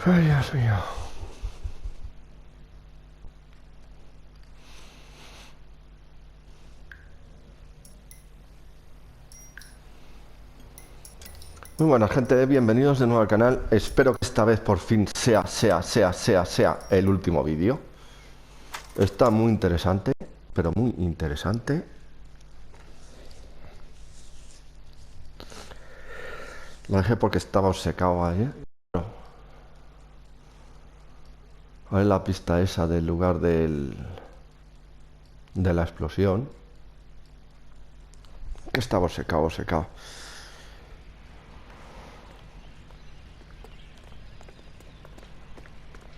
Ay, Dios mío. Muy buena gente, bienvenidos de nuevo al canal. Espero que esta vez por fin sea el último vídeo. Está muy interesante, pero muy interesante. Lo dejé porque estaba obcecado ahí. A ver la pista esa del lugar de la explosión. Que estaba obcecado.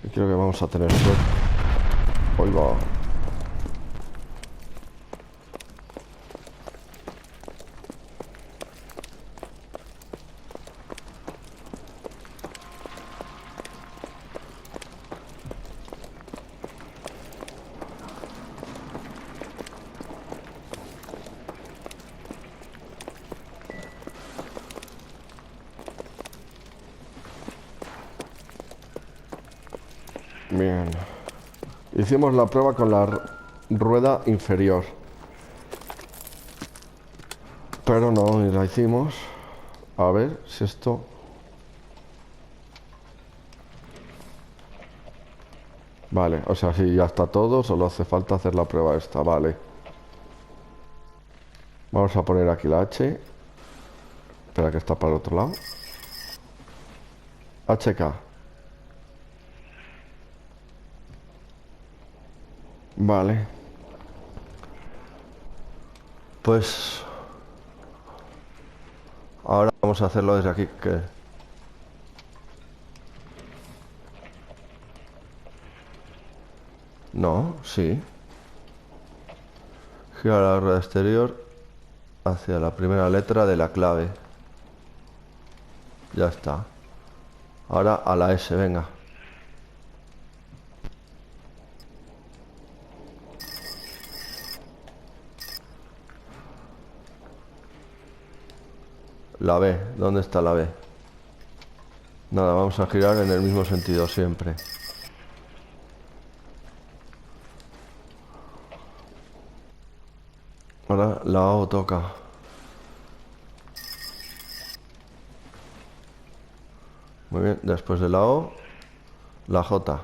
Y creo que vamos a tener suerte. Hoy va. Bien. Hicimos la prueba con la rueda inferior. Pero no, y la hicimos. A ver si esto... Vale, o sea, si ya está todo, solo hace falta hacer la prueba esta, vale. Vamos a poner aquí la H. Espera, que está para el otro lado. HK. Vale. Pues... ahora vamos a hacerlo desde aquí, que... No, sí. Gira la rueda exterior hacia la primera letra de la clave. Ya está. Ahora a la S, venga. La B, ¿dónde está la B? Nada, vamos a girar en el mismo sentido siempre. Ahora la O toca. Muy bien, después de la O, la J.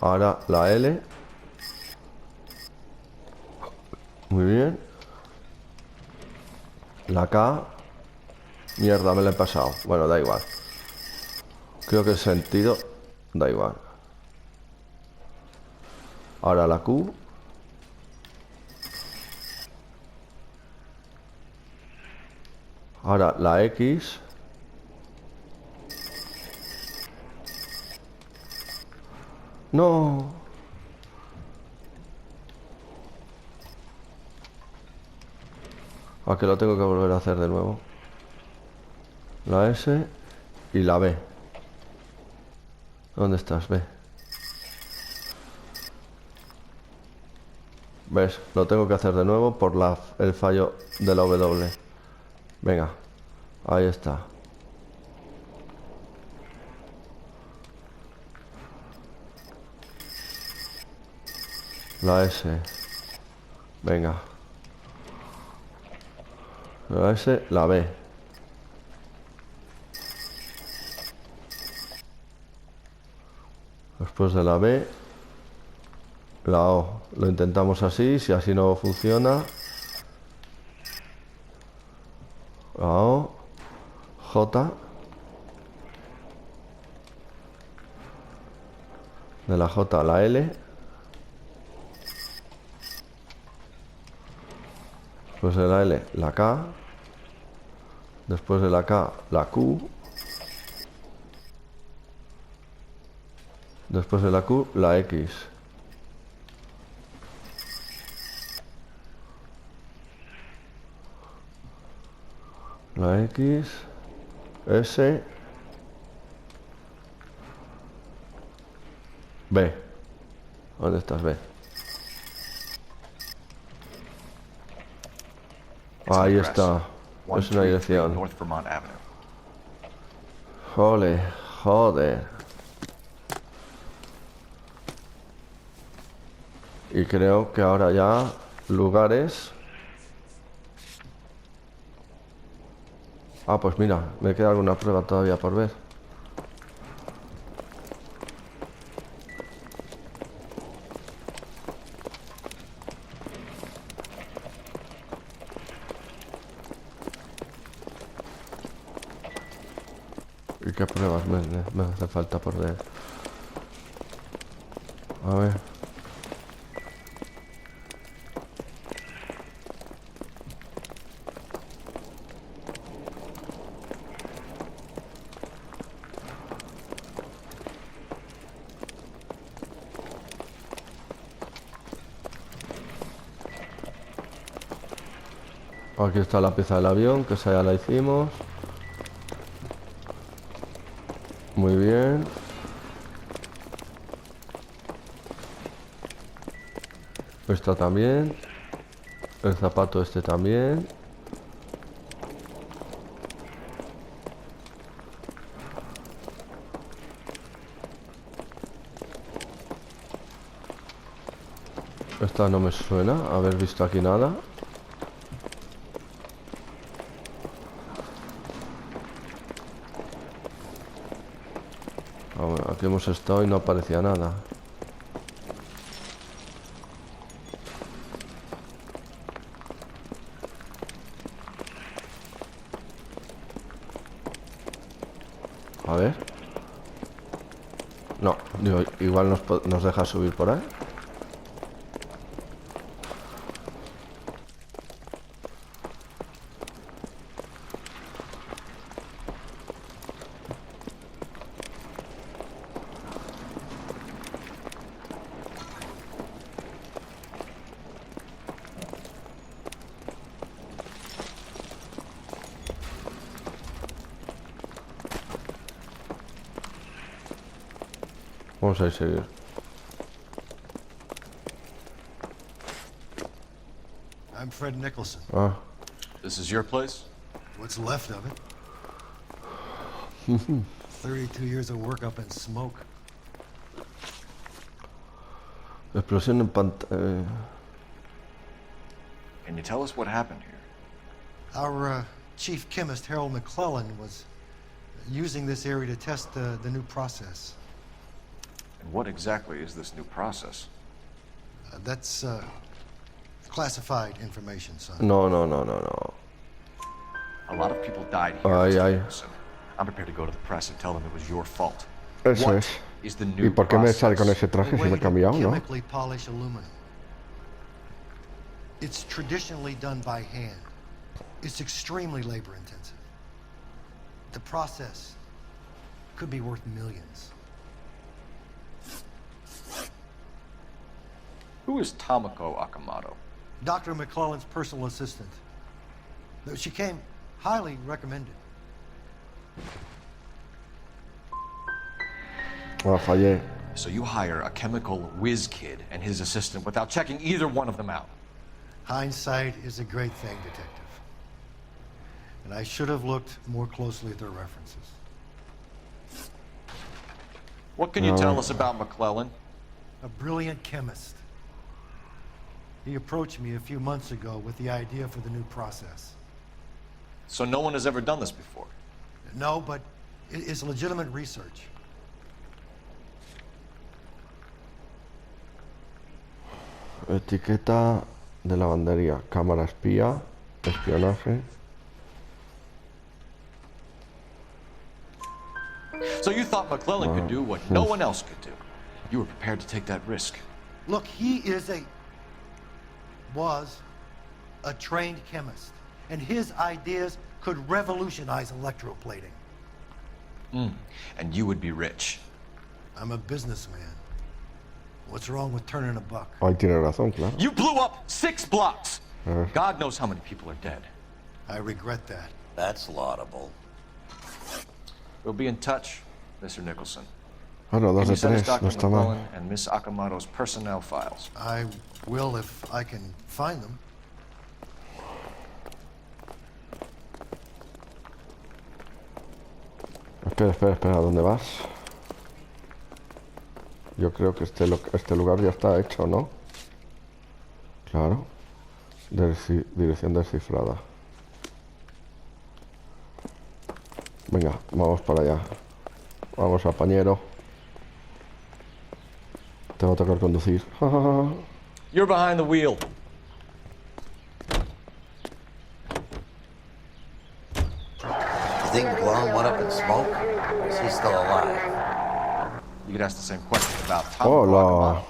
Ahora la L. Muy bien. La K. Mierda, me la he pasado. Bueno, da igual. Creo que el sentido da igual. Ahora la Q. Ahora la X. No. ¿A que lo tengo que volver a hacer de nuevo? La S y la B. ¿Dónde estás, B? ¿Ves? Lo tengo que hacer de nuevo por el fallo de la W. Venga. Ahí está. La S. Venga. La S, la B. Después de la B, la O. Lo intentamos así. Si así no funciona, la O, J. De la J a la L. Después de la L, la K. Después de la K, la Q. Después de la Q, la X. La X. S. B. ¿Dónde estás, B? Ahí está. Es una 133 dirección. North Vermont Avenue. Joder, joder. Y creo que ahora ya lugares. Ah, pues mira, me queda alguna prueba todavía por ver. ¿Y qué pruebas me hace falta por ver? A ver. Aquí está la pieza del avión, que esa ya la hicimos. Muy bien. Esta también. El zapato este también. Esta no me suena haber visto aquí nada. Ah, bueno, aquí hemos estado y no aparecía nada. A ver. No, digo, igual nos deja subir por ahí. Vamos a ir seguir. I'm Fred Nicholson. Ah, This is your place? What's left of it? 32 years of work up in smoke. explosión en pantalla. Can you tell us what happened here? Our chief chemist, Harold McClellan, was using this area to test the new process. And what exactly is this new process? That's classified information, son. No, no, no, no, no. A lot of people died here. Ay, Mr. ay. Nicholson. I'm prepared to go to the press and tell them it was your fault. Eso What es. is the ¿Y new por qué me process? sale con ese A traje si me he way to cambiado, no? chemically polish aluminum. It's traditionally done by hand. It's extremely labor intensive. The process could be worth millions. Who is Tomoko Akamoto? Dr. McClellan's personal assistant. She came highly recommended. Ah, fallé. So you hire a chemical whiz kid and his assistant without checking either one of them out. Hindsight is a great thing, detective. And I should have looked more closely at their references. What can you tell us about McClellan? A brilliant chemist. He approached me a few months ago with the idea for the new process. So no one has ever done this before. No, but it is legitimate research. Etiqueta de lavandería. Cámara espía. Espionaje. So you thought McClellan could do what no one else could do. You were prepared to take that risk. Look, he was a trained chemist, and his ideas could revolutionize electroplating. And you would be rich. I'm a businessman. What's wrong with turning a buck? Ahí tiene razón, claro. You blew up 6 blocks. ver. God knows how many people are dead. I regret that. That's laudable. We'll be in touch, Mr. Nicholson. Bueno, Can dos you de send us tres, Dr. no está mal. McClellan and Miss Akamoto's personnel files? I will if I can find them. Espera, espera, espera, ¿dónde vas? Yo creo que este lugar ya está hecho, ¿no? Claro. Dirección descifrada. Venga, vamos para allá. Vamos, compañero. Te va a tocar conducir. You're behind the wheel. You think Blum went up in smoke? Or is he still alive? You could ask the same question about Tom Hola. Guacamole.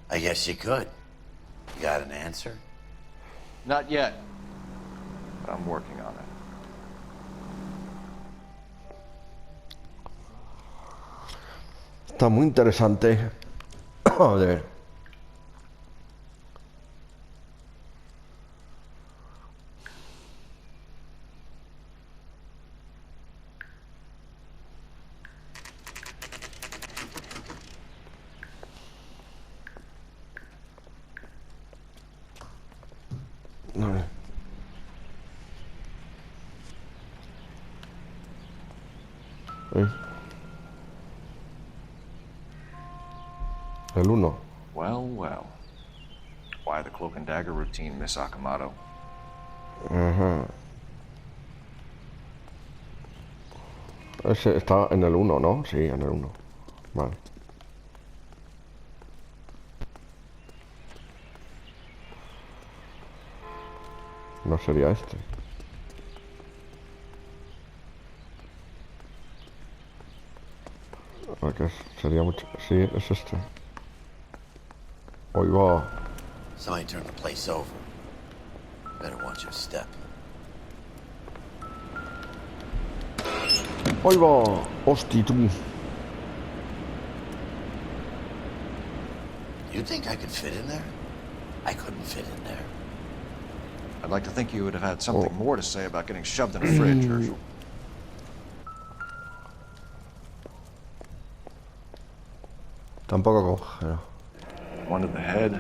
I guess you could. You got an answer? Not yet, but I'm working on it. Está muy interesante. Joder. Vale. El 1. Well, well. Why the cloak and dagger routine, Miss Akamoto? Ajá. Ese está en el 1, ¿no? Sí, en el 1. Vale. No sería este. Porque sería mucho... Sí, es este. Hoy va. Somebody turned the place over. Better watch your step. Hoy va. Hosti, tú. You think I could fit in there? I couldn't fit in there. I'd like to think you would have had something more to say about getting shoved in a fridge, Herschel. Tampoco coge. One to the head,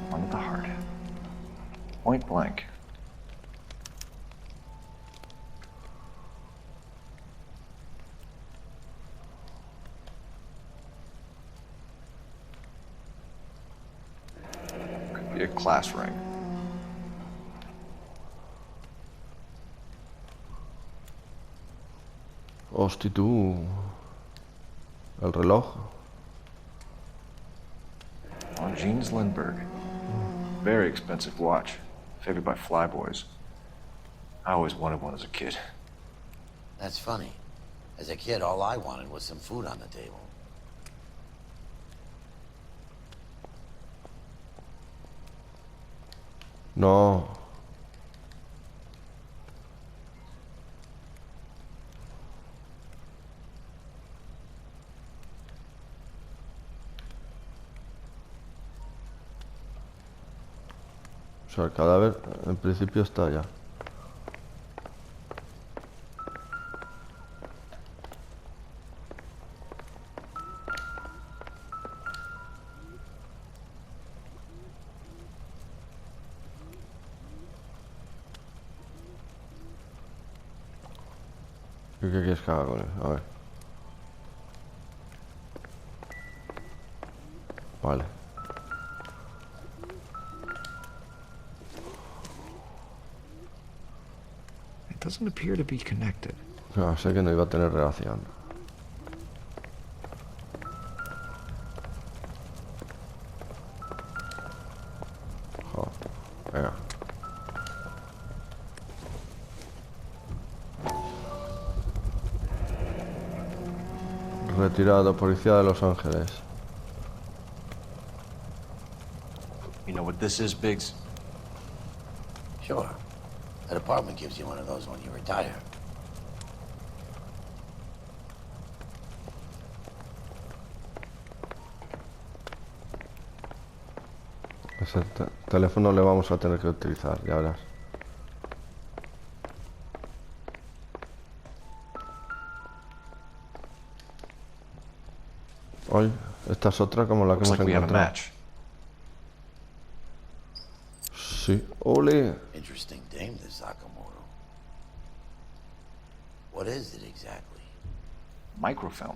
one to the heart. Point blank. Could be a class ring. Hosti, tú. El reloj. On Jeans Lindbergh. Very expensive watch. Favored by flyboys. I always wanted one as a kid. That's funny. As a kid, all I wanted was some food on the table. No. O sea, el cadáver en principio está allá. ¿Y qué quieres que haga con él? A ver. Vale. It doesn't appear to be connected. No, sé que no iba a tener relación. Joder. Venga. Retirado, policía de Los Ángeles. You know what this is, Biggs? Sure. The department gives you one of those when you retire. Ese teléfono le vamos a tener que utilizar, ya verás. Hoy, esta es otra como la que Looks hemos like we have a encontrado. match. Sí, ole. Interesting dame, this Sakamoto. What is it exactly? Microfilm.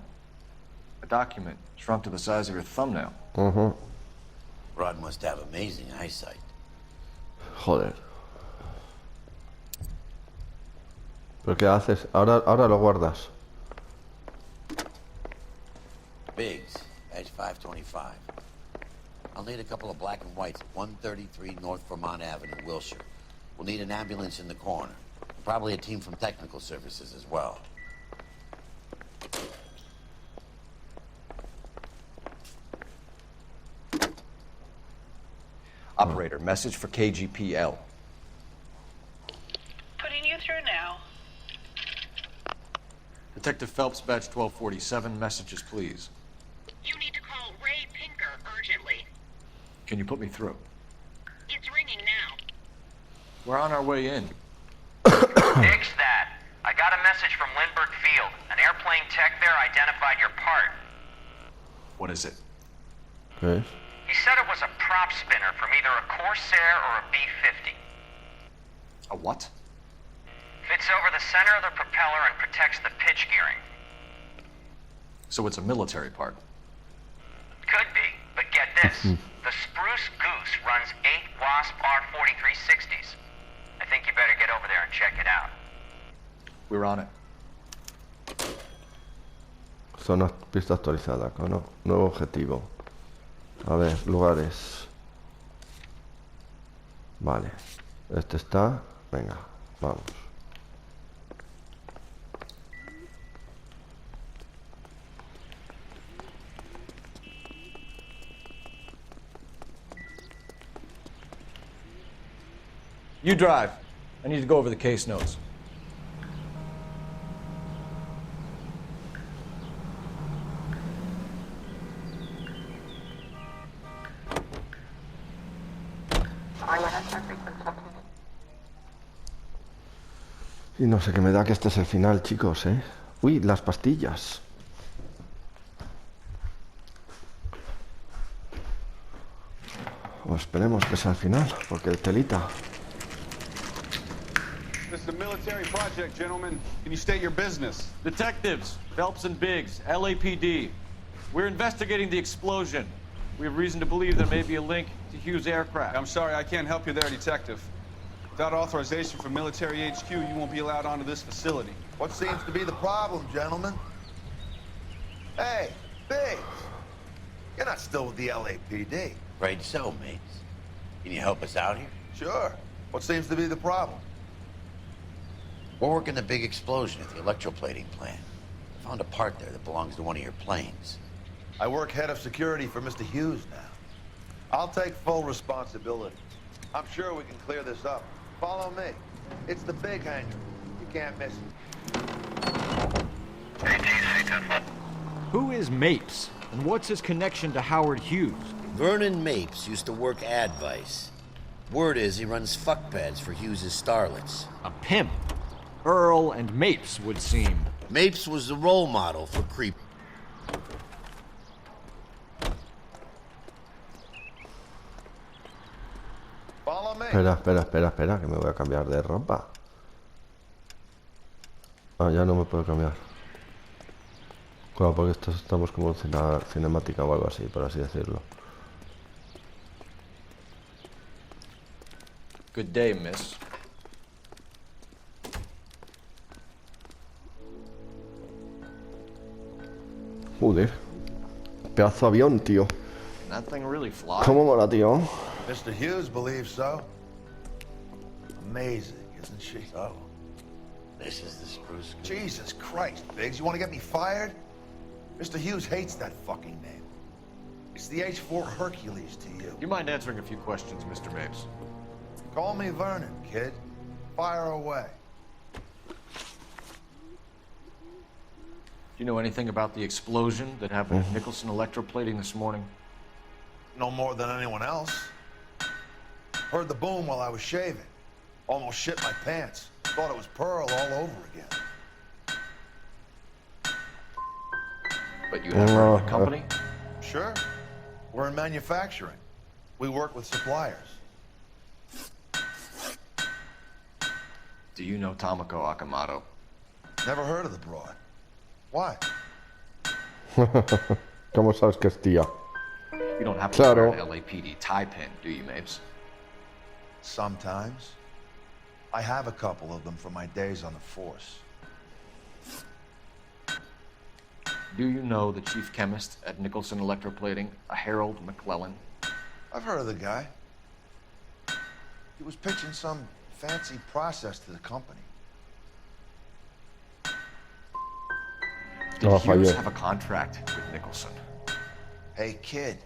A document shrunk to the size of your thumbnail. Rod must have amazing eyesight. Joder. ¿Pero qué haces? Ahora lo guardas. Biggs, Edge 525. I'll need a couple of black and whites, 133 North Vermont Avenue, Wilshire. We'll need an ambulance in the corner. Probably a team from technical services as well. Operator, message for KGPL. Putting you through now. Detective Phelps, badge 1247, messages please. You need to call Ray Pinker urgently. Can you put me through? It's ringing now. We're on our way in. Fix that. I got a message from Lindbergh Field. An airplane tech there identified your part. What is it? ¿Qué es? He said it was a prop spinner from either a Corsair or a B-50. A what? Fits over the center of the propeller and protects the pitch gearing. So it's a military part. Could be, but get this. The Spruce Goose runs 8 Wasp R-4360s. I think you better get over there and check it out. We're on it. Zona pista actualizada, ¿no? Nuevo objetivo. A ver, lugares. Vale. Este está. Venga, vamos. You drive. I need to go over the case notes. Y no sé qué me da que este es el final, chicos, ¿eh? Uy, las pastillas. O esperemos que sea el final, porque el telita. This is a military project, gentlemen. Can you state your business? Detectives, Phelps and Biggs, LAPD. We're investigating the explosion. We have reason to believe there may be a link to Hughes' aircraft. I'm sorry, I can't help you there, Detective. Without authorization from military HQ, you won't be allowed onto this facility. What seems to be the problem, gentlemen? Hey, Biggs. You're not still with the LAPD. Afraid so, mates. Can you help us out here? Sure. What seems to be the problem? We're working the big explosion at the electroplating plant. Found a part there that belongs to one of your planes. I work head of security for Mr. Hughes now. I'll take full responsibility. I'm sure we can clear this up. Follow me. It's the big hangar. You can't miss it. Who is Mapes, and what's his connection to Howard Hughes? Vernon Mapes used to work Advice. Word is he runs fuck pads for Hughes' starlets. A pimp. Earl and Mapes would seem. Mapes was the role model for creep. Follow me. Espera, que me voy a cambiar de ropa. Ah, ya no me puedo cambiar. Claro, porque estamos como en cinemática o algo así, por así decirlo. Good day, miss. Joder. Pedazo de avión, tío. That thing really flies. ¿Cómo mola, tío? Mr. Hughes believes so. Amazing, isn't she? So, this is the Spruce Goose. Jesus Christ, Biggs, you want to get me fired? Mr. Hughes hates that fucking name. It's the H-4 Hercules to you. You mind answering a few questions, Mr. Mapes? Call me Vernon, kid. Fire away. Do you know anything about the explosion that happened at Nicholson Electroplating this morning? No more than anyone else. Heard the boom while I was shaving. Almost shit my pants. Thought it was Pearl all over again. But you have heard of the company? Sure. We're in manufacturing. We work with suppliers. Do you know Tomoko Akamoto? Never heard of the broad. Why? ¿Cómo sabes que es tía? You don't have to Claro. wear an LAPD tie pin, do you, Mapes? Sometimes. I have a couple of them from my days on the force. Do you know the chief chemist at Nicholson Electroplating, a Harold McClellan? I've heard of the guy. He was pitching some fancy process to the company. Did No, Hughes fallé. have a contract with Nicholson? Hey, kid,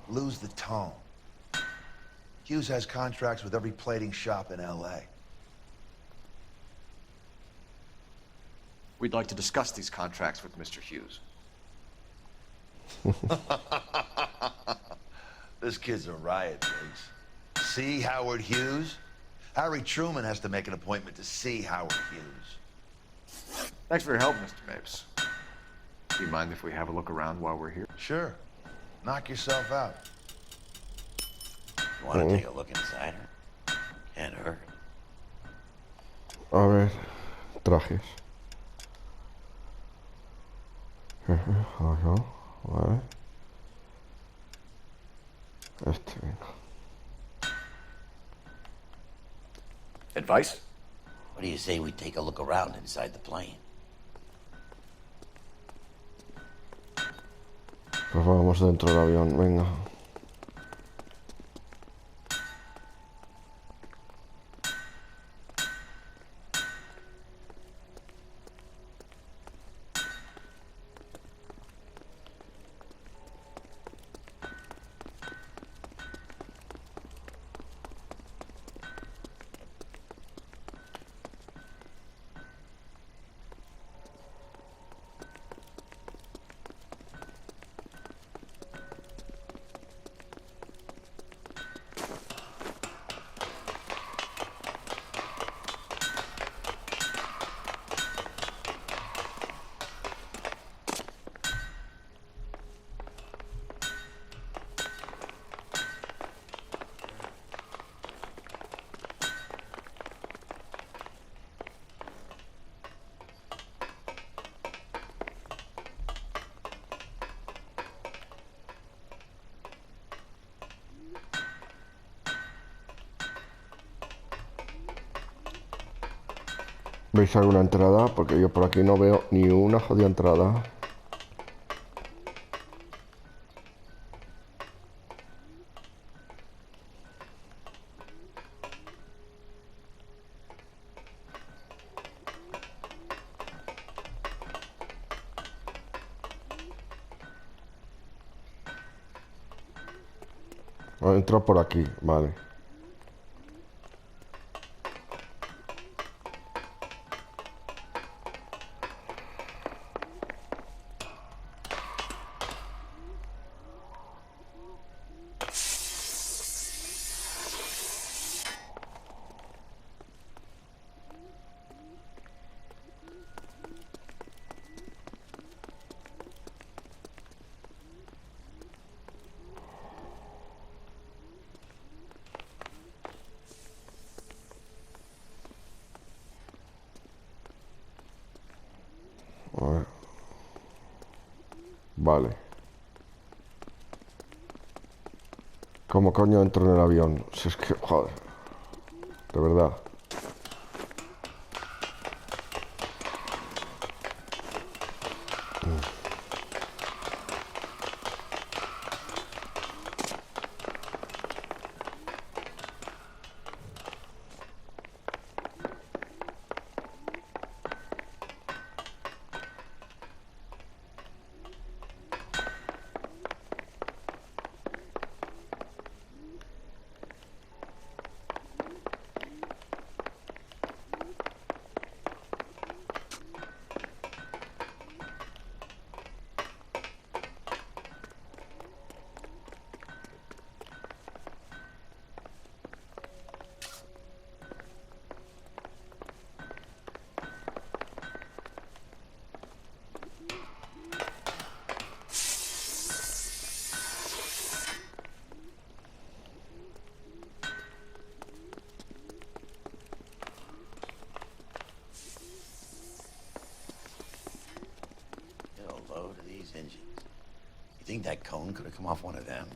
lose the tone. Hughes has contracts with every plating shop in L.A. We'd like to discuss these contracts with Mr. Hughes. This kid's a riot, Biggs. See Howard Hughes? Harry Truman has to make an appointment to see Howard Hughes. Thanks for your help, Mr. Mapes. Do you mind if we have a look around while we're here? Sure. Knock yourself out. You want to take a look inside her? Can't hurt. A ver, trajes. Ajá, vale. Este, venga. Advice? What do you say we take a look around inside the plane? Pues vamos dentro del avión, venga. ¿Veis alguna entrada? Porque yo por aquí no veo ni una jodida entrada. Entra por aquí, vale. A ver. Vale. ¿Cómo coño entro en el avión? Si es que, joder. De verdad. think that cone could have come off one of them?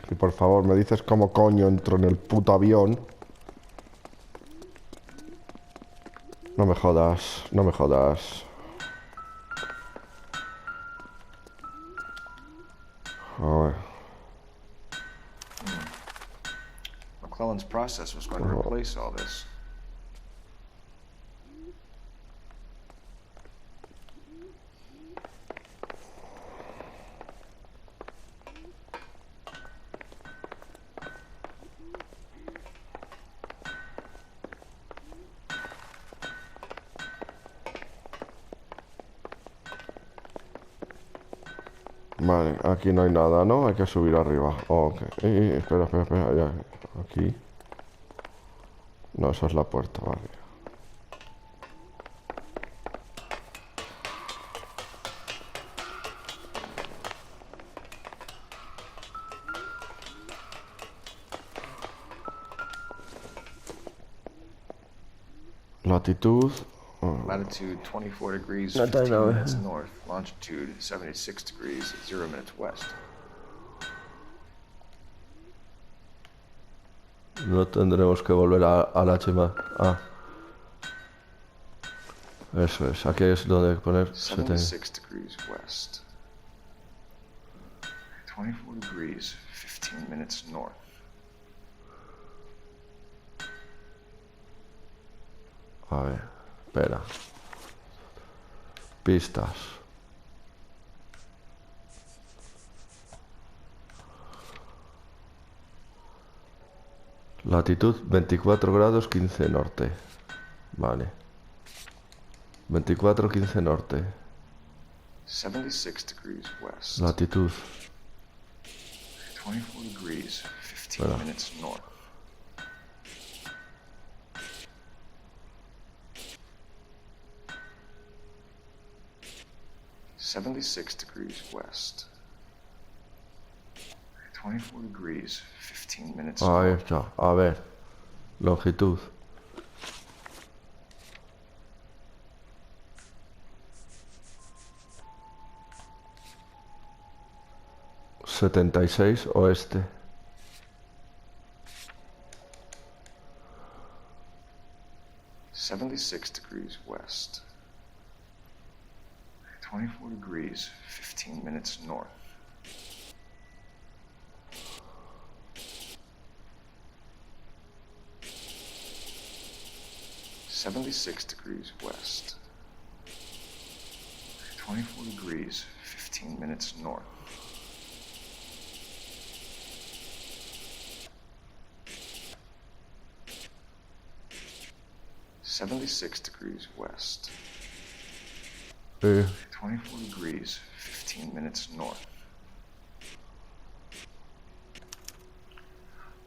Y por favor, me dices cómo coño entro en el puto avión. No me jodas, no me jodas. A ver. McClellan's process was going to replace all this. Vale, aquí no hay nada, ¿no? Hay que subir arriba. Ok. Espera, ya. Aquí. No, esa es la puerta, vale. Latitud. Latitude 24 degrees, No, 15 no. minutes north. Longitude 76 degrees, 0 minutes west. No tendremos que volver al HMA. Ah. Eso es. Aquí es donde hay que poner 76 degrees west. 24 degrees, 15 minutes north. A ver, espera. Pistas. Latitud 24 grados 15 norte. Vale. 24 15 norte. 76 degrees west. Latitud. 24 degrees, 15 Espera. minutes north. .76 degrees west. 24 degrees, 15 minutes Ahí north. está. A ver. Longitud. ...76 oeste. .76 degrees west. 24 degrees, 15 minutes north. .76 degrees west. 24 degrees, 15 minutes north. .76 degrees west. 24 degrees, 15 minutes north.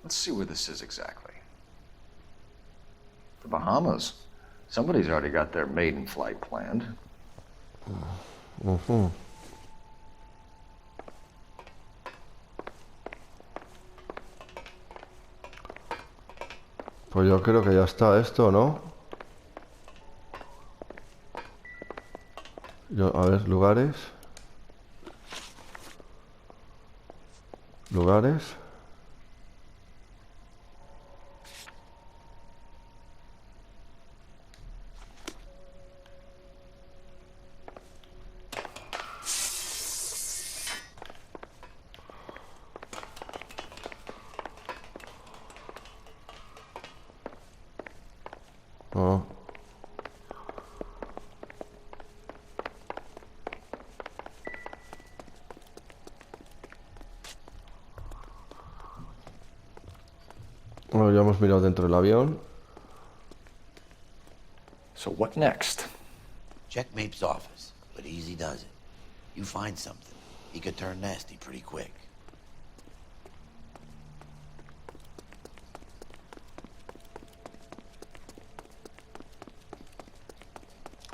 Let's see where this is exactly. The Bahamas. Somebody's already got their maiden flight planned. Pues yo creo que ya está esto, ¿no? A ver, lugares. Lugares. Bueno, ya hemos mirado dentro del avión. So what next? Check Mapes' office, but easy does it. You find something, he could turn nasty pretty quick.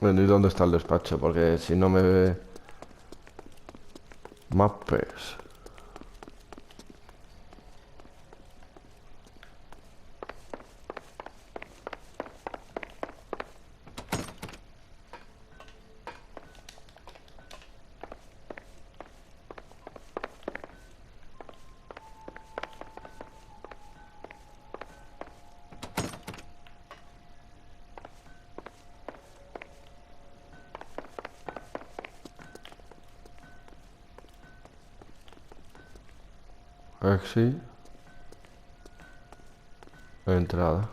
Bueno, ¿y dónde está el despacho? Porque si no me ve... Mapes. Exit. Entrada.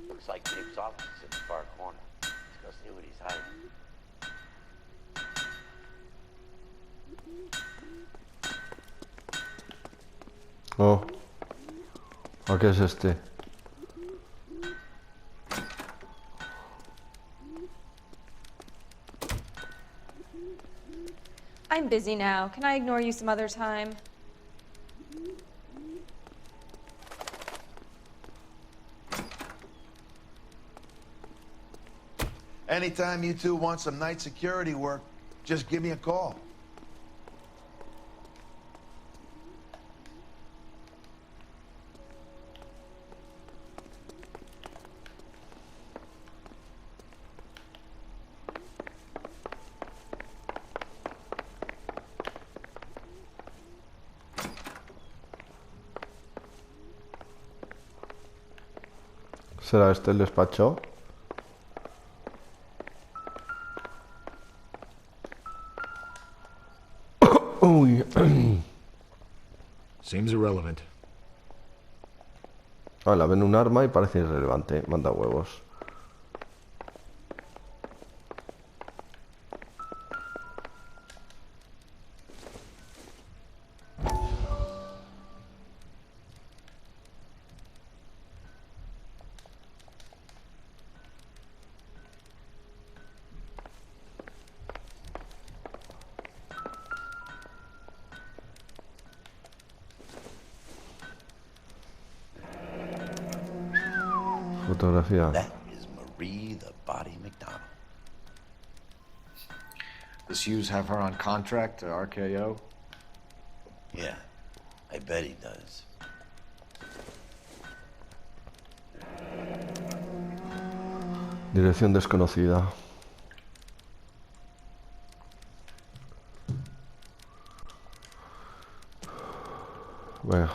Looks like Mapes' office is in the far corner. Let's go see what he's hiding. Oh. ¿A qué es este? I'm busy now. Can I ignore you some other time? Anytime you two want some night security work, just give me a call. ¿Será este el despacho? Uy. Seems irrelevant. Ah, la ven un arma y parece irrelevante. Manda huevos. Fotografía. That is Marie the Body McDonald. Does Hughes have her on contract to RKO? Yeah, I bet he does. Dirección desconocida. Venga.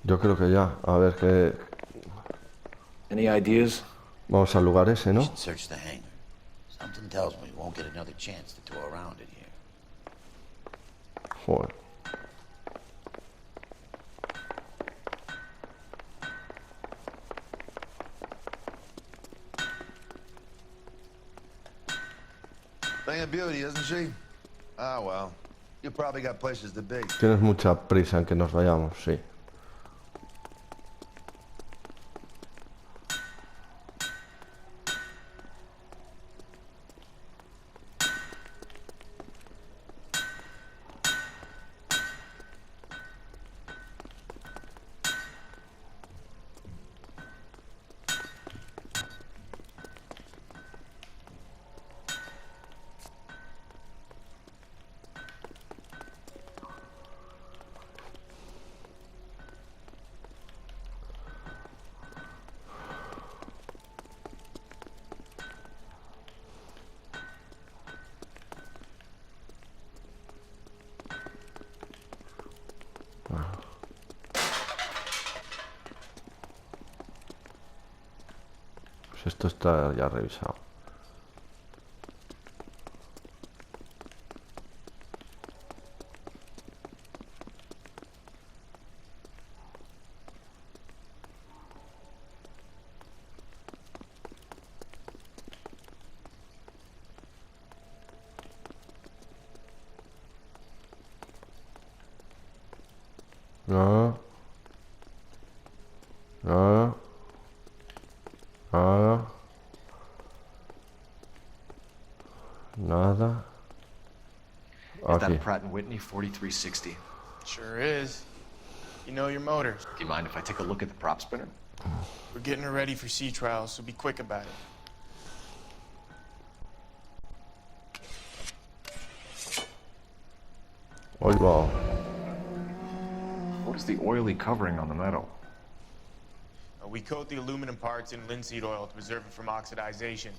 Yo creo que ya. A ver qué... Any ideas? Vamos al lugar ese, We ¿no? should search the hangar. Something tells me we won't get another chance to tour around in here. Joder. Thing of beauty, isn't she? Ah, well. You probably got places to be. Tienes mucha prisa en que nos vayamos, sí. Si esto está ya revisado. No. No. Nada. Nada. Is that a Aquí. Pratt & Whitney 4360? Sure is. You know your motors. Do you mind if I take a look at the prop spinner? We're getting her ready for sea trials, so be quick about it. Hoy va. What is the oily covering on the metal? We coat the aluminum parts in linseed oil to preserve it from oxidization.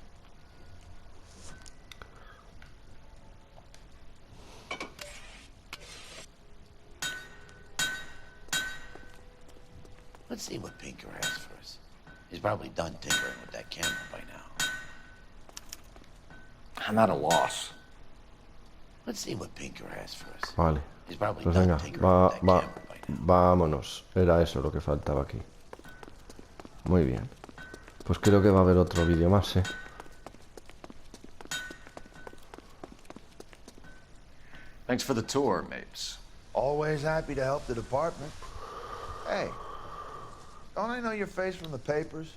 Let's see what Pinker has for us. He's probably done tinkering with that camera by now. I'm at a loss. Let's see what Pinker has for us. Vale. He's probably Pues done venga, tinkering with that camera by now. vámonos. Era eso lo que faltaba aquí. Muy bien. Pues creo que va a haber otro vídeo más, ¿eh? Thanks for the tour, Mapes. Always happy to help the department. Hey, don't I know your face from the papers?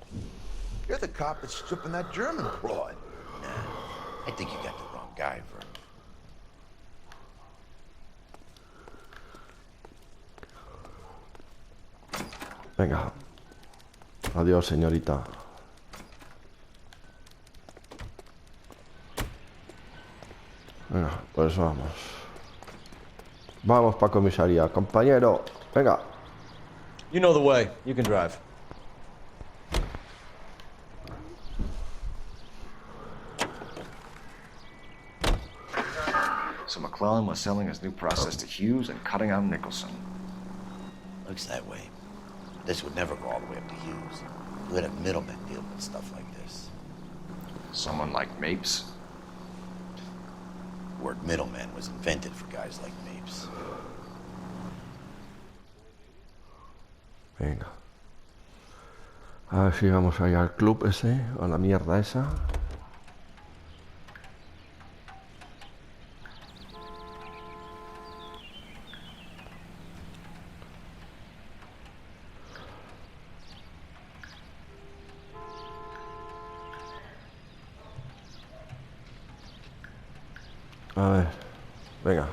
You're the cop that's stripping that German broad. Nah, I think you got the wrong guy, Vern. Venga. Adiós, señorita. Venga, pues vamos. Vamos pa' comisaría, compañero. Venga. You know the way. You can drive. So McClellan was selling his new process to Hughes and cutting out Nicholson. Looks that way. This would never go all the way up to Hughes. You would have middlemen deal with stuff like this. Someone like Mapes? The word middleman was invented for guys like Mapes. Venga. A ver si vamos a ir al club ese, a la mierda esa. A ver, venga.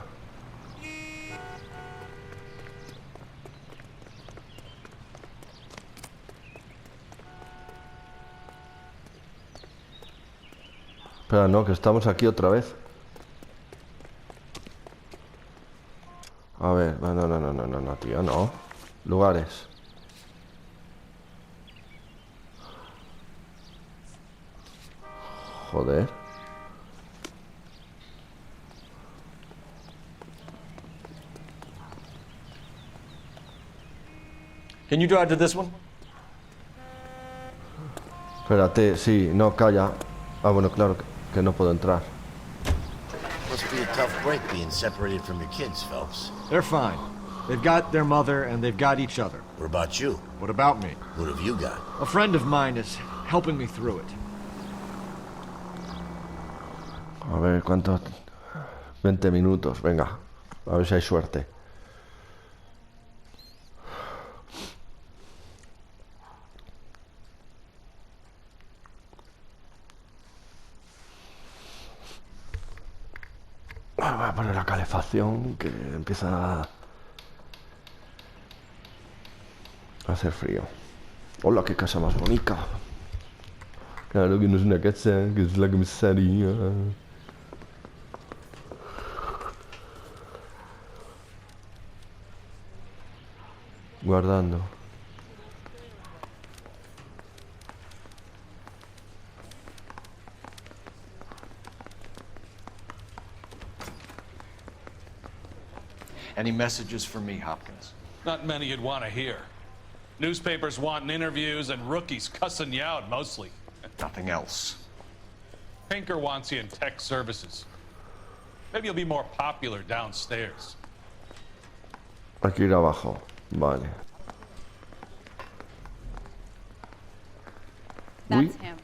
Espera, no, que estamos aquí otra vez. A ver, no, tío, no. Lugares. Joder. Can you drive to this one? Espérate, sí, no, calla. Ah, bueno, claro que no puedo entrar. Must be a tough break being separated from your kids, Phelps. They're fine. They've got their mother and they've got each other. What about you? What about me? What have you got? A friend of mine is helping me through it. A ver, ¿cuántos? 20 minutos, venga. A ver si hay suerte. Voy a poner la calefacción, que empieza a hacer frío. Hola, qué casa más bonita. Claro que no es una casa, que es la comisaría. Guardando. Any messages for me, Hopkins? Not many you'd want to hear. Newspapers wanting interviews and rookies cussing you out, mostly. Nothing else. Pinker wants you in tech services. Maybe you'll be more popular downstairs. Hay que ir abajo. Vale. That's him.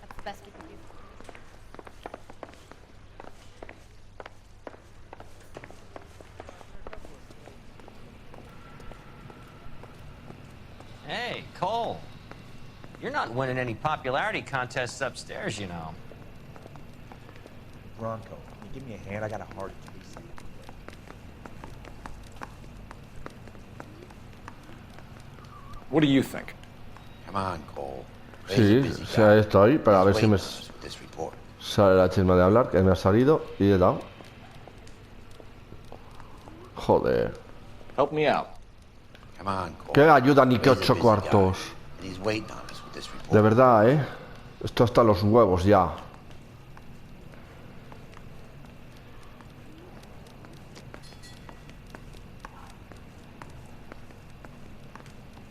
That's the best we can do. Hey, Cole. You're not winning any popularity contests upstairs, you know. Bronco, can you give me a hand? I got a hard case. What do you think? Come on, Cole. Sí, o sea, estoy, pero a ver si me sale la chisma de hablar, que me ha salido y he dado. Joder. Help me out. Come on, Cole. Qué ayuda ni que 8 cuartos. De verdad, Esto hasta los huevos ya.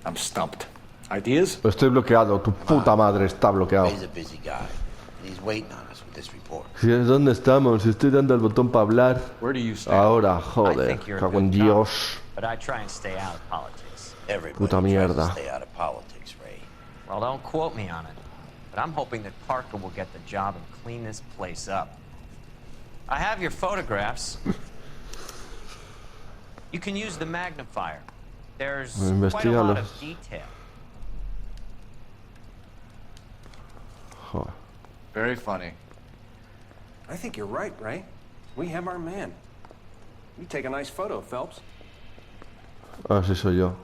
I'm stumped. Ideas? Estoy bloqueado, tu puta madre está bloqueado. Sí, ¿dónde estamos? Estoy dando el botón para hablar. Ahora, joder, cago en Dios. Puta mierda. Well, don't quote me on it, but I'm hoping that Parker will get the job and clean this place up. I have your photographs. You can use the magnifier. There's quite a lot of detail. Very funny. I think you're right, Ray. We have our man. You take a nice photo, Phelps. Ah, sí soy yo.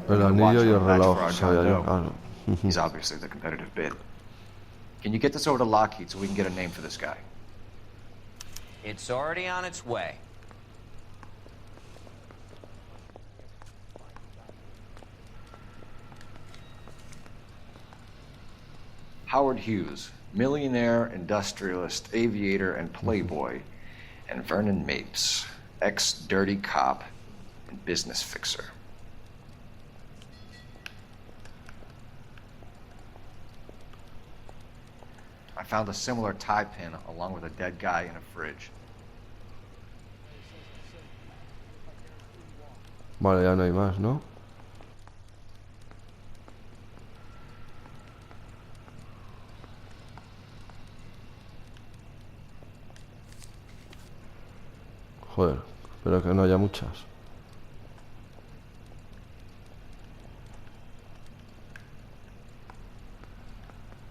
El anillo y el reloj, sabía yo, claro. He's obviously the competitive bid. Can you get this over to Lockheed so we can get a name for this guy? It's already on its way. Howard Hughes, millionaire, industrialist, aviator, and playboy, and Vernon Mapes, ex-dirty cop and business fixer. I found a similar tie pin along with a dead guy in a fridge. Vale, ya no hay más, ¿no? Joder, espero que no haya muchas.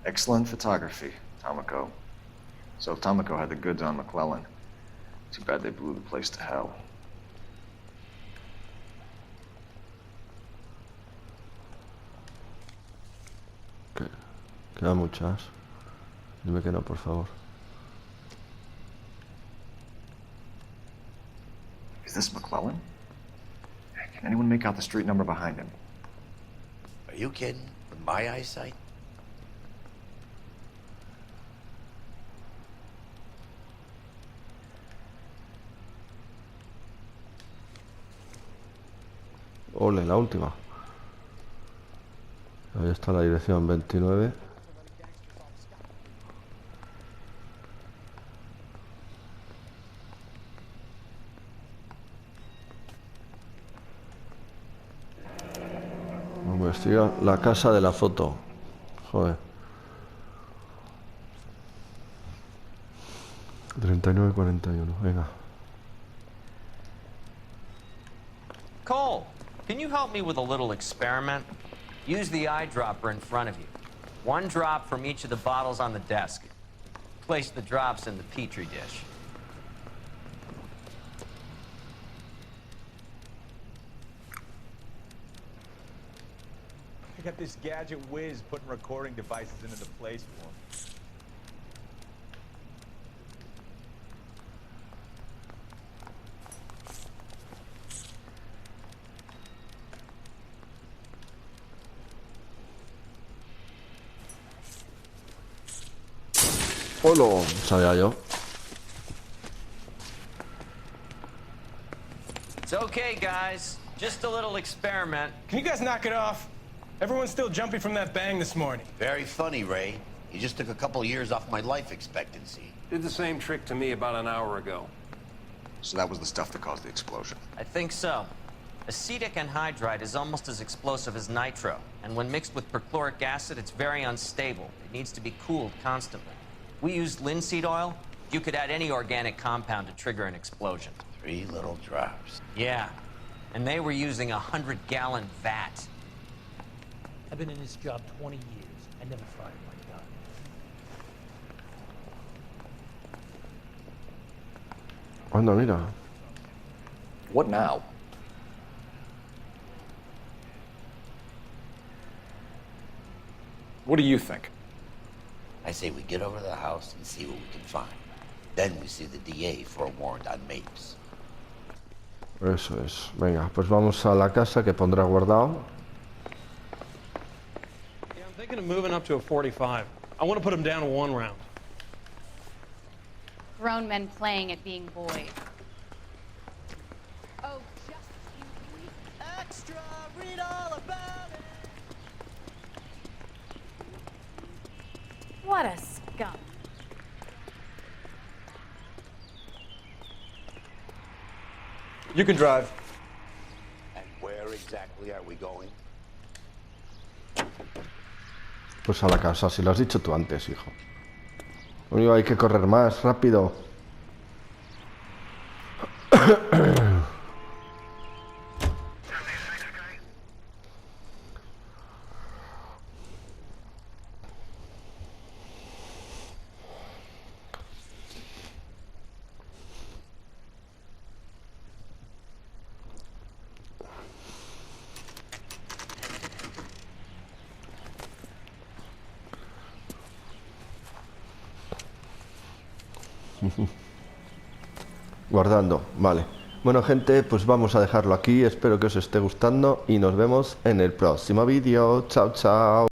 Excellent photography, Tomoko. So Tomoko had the goods on McClellan. Too bad they blew the place to hell. Quedan muchas. Dime que no, por favor. Is this McClellan? Can anyone make out the street number behind him? Are you kidding? With my eyesight? Ole, la última. Ahí está la dirección 29. Investiga la casa de la foto. Joder. 39-41, venga. Cole, can you help me with a little experiment? Use the eyedropper in front of you. One drop from each of the bottles on the desk. Place the drops in the Petri dish. I got this gadget whiz putting recording devices into the place for him. Hola, sabía yo. It's okay, guys. Just a little experiment. Can you guys knock it off? Everyone's still jumping from that bang this morning. Very funny, Ray. You just took a couple of years off my life expectancy. Did the same trick to me about an hour ago. So that was the stuff that caused the explosion. I think so. Acetic anhydride is almost as explosive as nitro, and when mixed with perchloric acid, it's very unstable. It needs to be cooled constantly. We used linseed oil. You could add any organic compound to trigger an explosion. 3 little drops. Yeah, and they were using a 100-gallon vat. I've been in this job 20 years. I never fired like that. Anda, mira. What now? What do you think? I say we get over to the house and see what we can find. Then we see the DA for a warrant on Mapes. Eso es. Venga, pues vamos a la casa que pondrá guardado. Yeah, I'm thinking of moving up to a 45. I want to put him down to 1 round. Grown men playing at being boys. Oh, Extra, read all about it. what a scum. You can drive. And where exactly are we going? Pues a la casa, si lo has dicho tú antes, hijo. Coño, hay que correr más rápido. Guardando, vale. Bueno, gente, pues vamos a dejarlo aquí. Espero que os esté gustando y nos vemos en el próximo vídeo. Chao, chao.